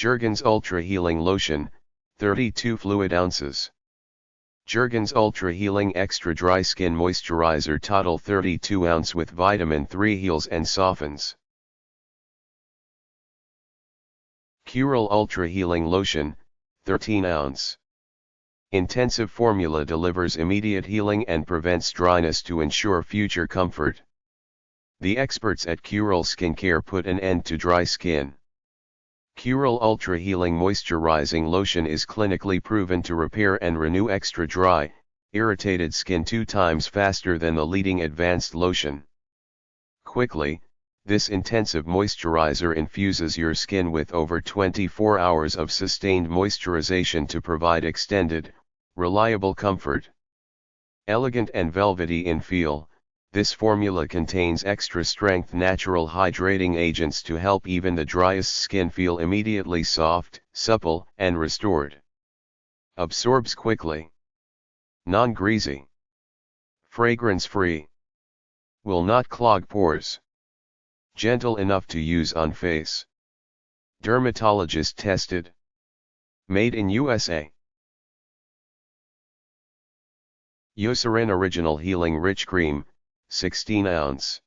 Jergens Ultra Healing Lotion, 32 fluid ounces. Jergens Ultra Healing Extra Dry Skin Moisturizer Tottle 32 ounce with vitamin 3 heals and softens. Curel Ultra Healing Lotion, 13 ounce. Intensive formula delivers immediate healing and prevents dryness to ensure future comfort. The experts at Curel Skincare put an end to dry skin. Curel Ultra Healing Moisturizing Lotion is clinically proven to repair and renew extra dry, irritated skin 2 times faster than the leading advanced lotion. Quickly, this intensive moisturizer infuses your skin with over 24 hours of sustained moisturization to provide extended, reliable comfort. Elegant and velvety in feel, this formula contains extra strength natural hydrating agents to help even the driest skin feel immediately soft, supple, and restored. Absorbs quickly. Non-greasy. Fragrance-free. Will not clog pores. Gentle enough to use on face. Dermatologist tested. Made in USA. Eucerin Original Healing Rich Creme, 16 ounce.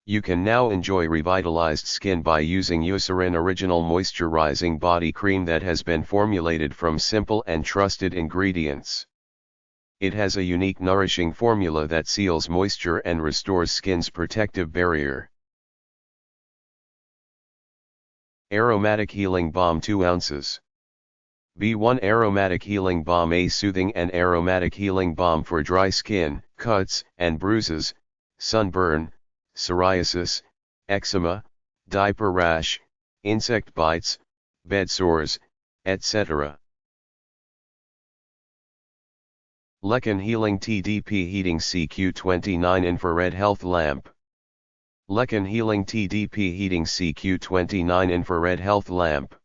You can now enjoy revitalized skin by using Eucerin Original Moisturizing Body Cream that has been formulated from simple and trusted ingredients. It has a unique nourishing formula that seals moisture and restores skin's protective barrier. Aromatic Healing Balm 2 ounces. B1 Aromatic Healing Balm, a soothing and aromatic healing balm for dry skin, cuts and bruises, sunburn, psoriasis, eczema, diaper rash, insect bites, bed sores, etc. Leccan Healing TDP Heating CQ29 Infrared Health Lamp. Leccan Healing TDP Heating CQ29 Infrared Health Lamp.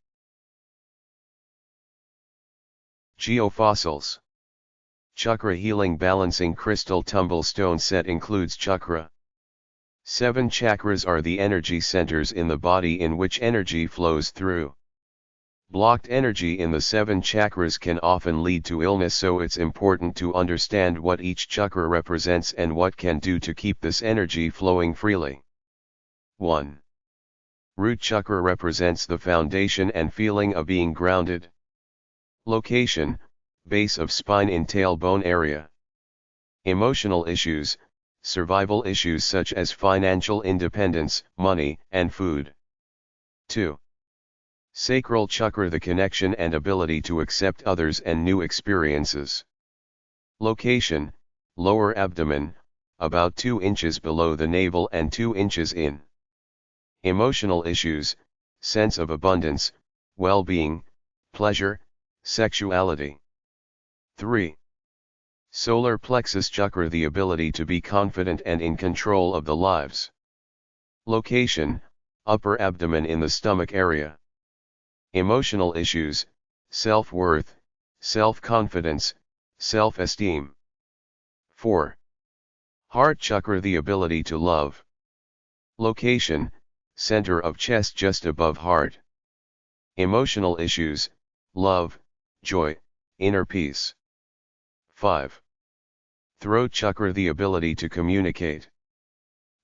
Geofossils. Chakra Healing Balancing Crystal Tumble Stone Set includes chakra. 7 chakras are the energy centers in the body in which energy flows through. Blocked energy in the 7 chakras can often lead to illness, so it's important to understand what each chakra represents and what can do to keep this energy flowing freely. 1. Root chakra represents the foundation and feeling of being grounded. Location, base of spine in tailbone area. Emotional issues, survival issues such as financial independence, money, and food. 2. Sacral chakra, the connection and ability to accept others and new experiences. Location, lower abdomen, about 2 inches below the navel and 2 inches in. Emotional issues, sense of abundance, well-being, pleasure, sexuality. 3. Solar plexus chakra, the ability to be confident and in control of the lives. Location, upper abdomen in the stomach area. Emotional issues, self-worth, self-confidence, self-esteem. 4. Heart chakra, the ability to love. Location, center of chest just above heart. Emotional issues, love, joy, inner peace. 5. Throat chakra, the ability to communicate.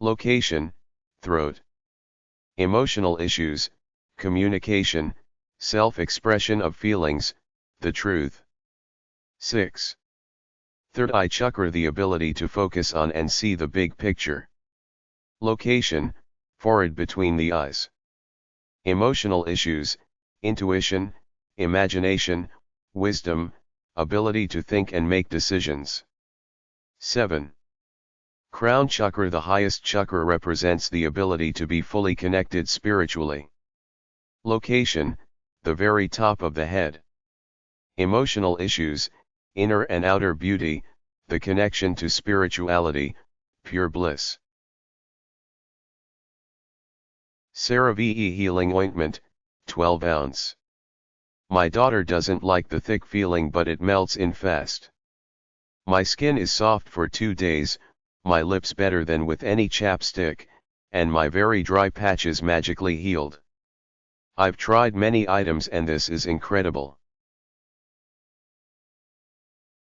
Location, throat. Emotional issues, communication, self-expression of feelings, the truth. 6. Third eye chakra, the ability to focus on and see the big picture. Location, forehead between the eyes. Emotional issues, intuition, imagination, wisdom, ability to think and make decisions. 7. Crown chakra, the highest chakra, represents the ability to be fully connected spiritually. Location, the very top of the head. Emotional issues, inner and outer beauty, the connection to spirituality, pure bliss. CeraVe Healing Ointment, 12 ounce. My daughter doesn't like the thick feeling, but it melts in fast. My skin is soft for 2 days, my lips better than with any chapstick, and my very dry patches magically healed. I've tried many items and this is incredible.